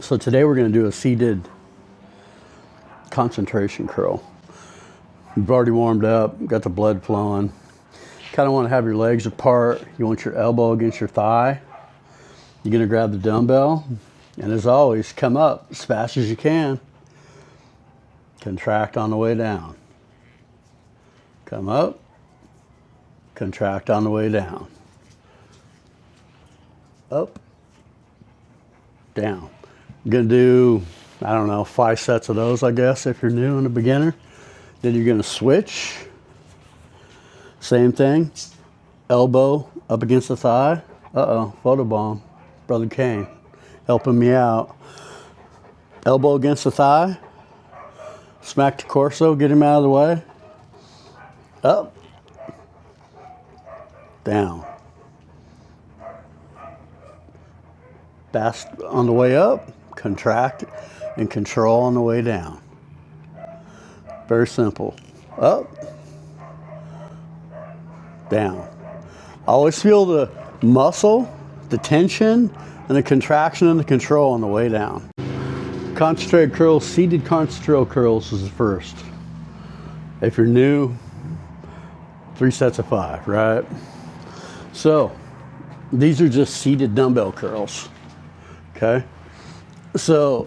So today we're going to do a seated concentration curl. You've already warmed up, got the blood flowing. Kind of want to have your legs apart. You want your elbow against your thigh. You're going to grab the dumbbell, and as always, come up as fast as you can. Contract on the way down. Come up, contract on the way down. Up, down. I'm going to do, I don't know, 5 sets of those, I guess, if you're new and a beginner. Then you're going to switch. Same thing. Elbow up against the thigh. Uh-oh, photobomb. Brother Kane helping me out. Elbow against the thigh. Smack the torso, get him out of the way. Up. Down. Fast on the way up. Contract and control on the way down. Very simple. Up. Down. Always feel the muscle, the tension, and the contraction and the control on the way down. Concentrated curls, seated concentrated curls is the first. If you're new, 3 sets of 5, right? So, these are just seated dumbbell curls, okay? So,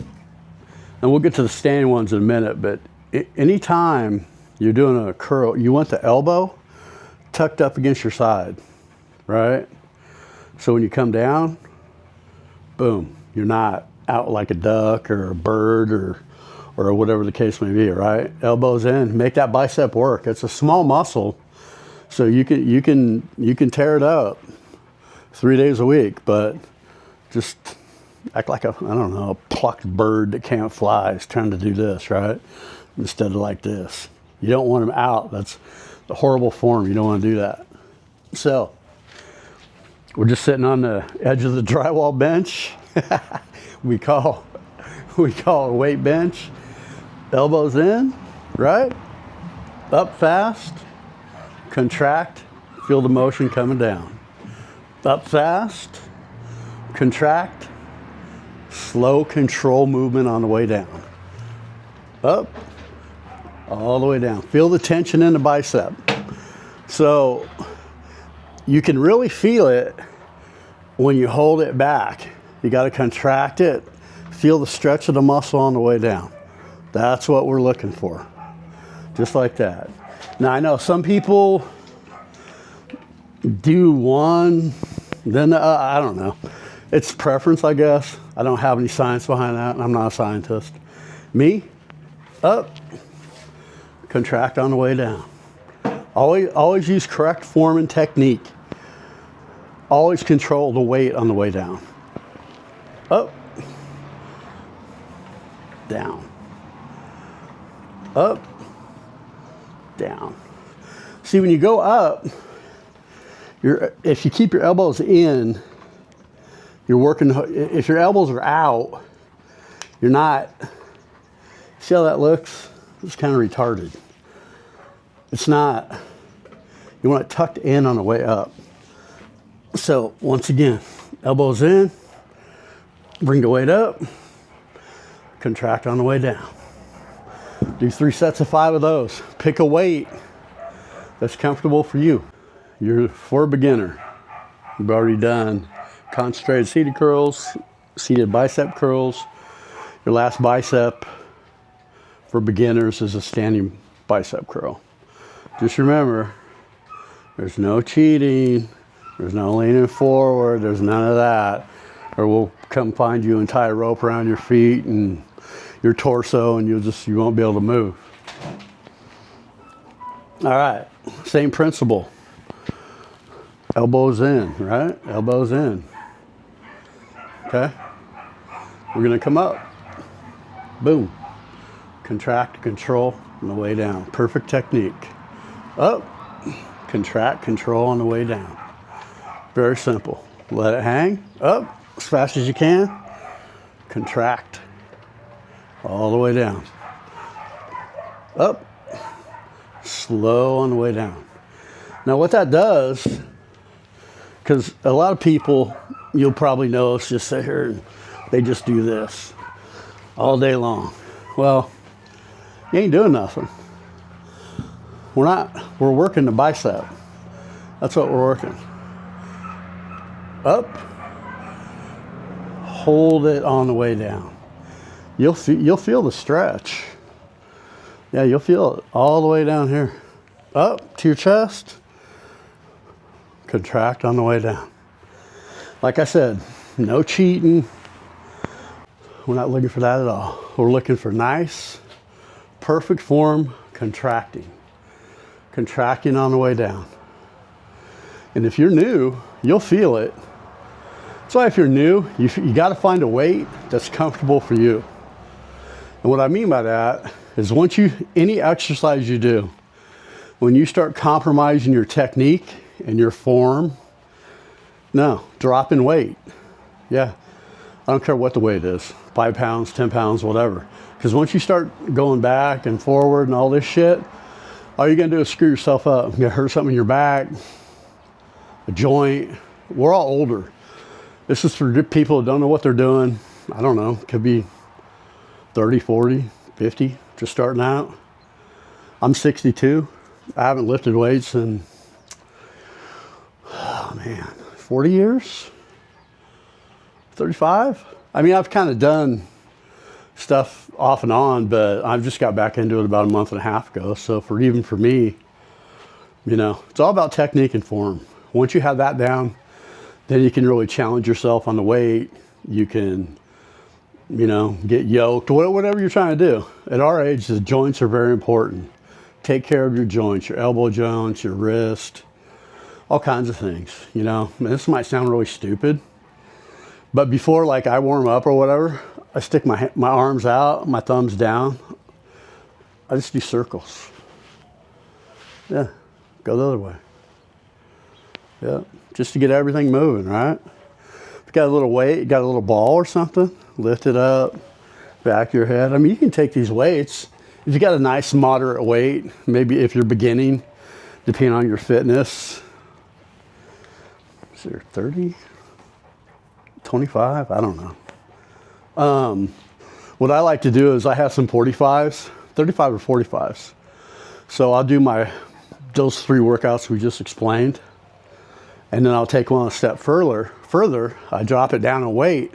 and we'll get to the standing ones in a minute, but anytime you're doing a curl, you want the elbow tucked up against your side, right? So when you come down, boom, you're not out like a duck or a bird or whatever the case may be, right? Elbows in, make that bicep work. It's a small muscle, so you can tear it up 3 days a week, but just act like I don't know, a plucked bird that can't fly is trying to do this, right? Instead of like this. You don't want them out. That's the horrible form. You don't want to do that. So we're just sitting on the edge of the drywall bench. we call a weight bench. Elbows in, right? Up fast, contract, feel the motion coming down. Up fast, contract, slow control movement on the way down. Up, all the way down. Feel the tension in the bicep. So you can really feel it when you hold it back. You got to contract it. Feel the stretch of the muscle on the way down. That's what we're looking for. Just like that. Now I know some people do one, then I don't know. It's preference, I guess. I don't have any science behind that, and I'm not a scientist. Me, up, contract on the way down. Always use correct form and technique. Always control the weight on the way down. Up, down. Up, down. See, when you go up, if you keep your elbows in, you're working. If your elbows are out, you're not. See how that looks? It's kind of retarded. It's not. You want it tucked in on the way up. So once again, elbows in, bring the weight up, contract on the way down. Do 3 sets of 5 of those. Pick a weight that's comfortable for you. You're for a beginner. You've already done concentrated seated curls, seated bicep curls. Your last bicep for beginners is a standing bicep curl. Just remember, there's no cheating, there's no leaning forward, there's none of that. Or we'll come find you and tie a rope around your feet and your torso, and you won't be able to move. All right, same principle. Elbows in, right? Elbows in. Okay? We're gonna come up. Boom. Contract, control on the way down. Perfect technique. Up, contract, control on the way down. Very simple. Let it hang. Up, as fast as you can. Contract. All the way down. Up. Slow on the way down. Now what that does, because a lot of people, you'll probably notice, just sit here and they just do this. all day long. Well, you ain't doing nothing. We're working the bicep. That's what we're working. Up, hold it on the way down. You'll feel the stretch. Yeah, you'll feel it all the way down here. Up to your chest, contract on the way down. Like I said, no cheating. We're not looking for that at all. We're looking for nice, perfect form, contracting. Contracting on the way down. And if you're new, you'll feel it. So if you're new, you got to find a weight that's comfortable for you. And what I mean by that is any exercise you do, when you start compromising your technique and your form, no, drop in weight. Yeah, I don't care what the weight is, 5 pounds, 10 pounds, whatever. Because once you start going back and forward and all this shit, all you're gonna do is screw yourself up. You're gonna hurt something in your back, a joint. We're all older. This is for people who don't know what they're doing. I don't know, could be 30, 40, 50, just starting out. I'm 62. I haven't lifted weights in, 40 years? 35? I mean, I've kind of done stuff off and on, but I've just got back into it about a month and a half ago. So even for me, it's all about technique and form. Once you have that down, then you can really challenge yourself on the weight. You can, get yoked, whatever you're trying to do. At our age, the joints are very important. Take care of your joints, your elbow joints, your wrist, all kinds of things, This might sound really stupid, but before I warm up or whatever, I stick my arms out, my thumbs down. I just do circles. Yeah, go the other way. Yeah, just to get everything moving, right? If you got a little weight, you got a little ball or something, lift it up, back your head. I mean, you can take these weights. If you got a nice moderate weight, maybe if you're beginning, depending on your fitness, is there 30, 25? I don't know. What I like to do is I have some 45s, 35 or 45s. So I'll do those 3 workouts we just explained. And then I'll take one a step further. I drop it down in weight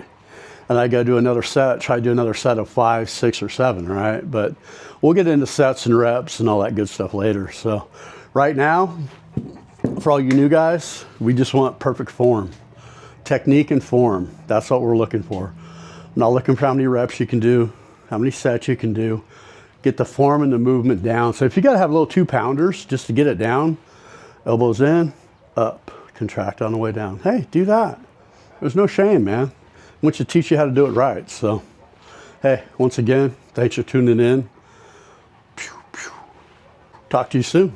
and I go do another set, try to do another set of 5, 6, or 7, right? But we'll get into sets and reps and all that good stuff later. So right now, for all you new guys, we just want perfect form. Technique and form, that's what we're looking for. I'm not looking for how many reps you can do, how many sets you can do. Get the form and the movement down. So if you gotta have little 2-pounders just to get it down, elbows in, up, contract on the way down. Hey, do that. There's no shame, man. I want you to teach you how to do it right. So, hey, once again, thanks for tuning in. Talk to you soon.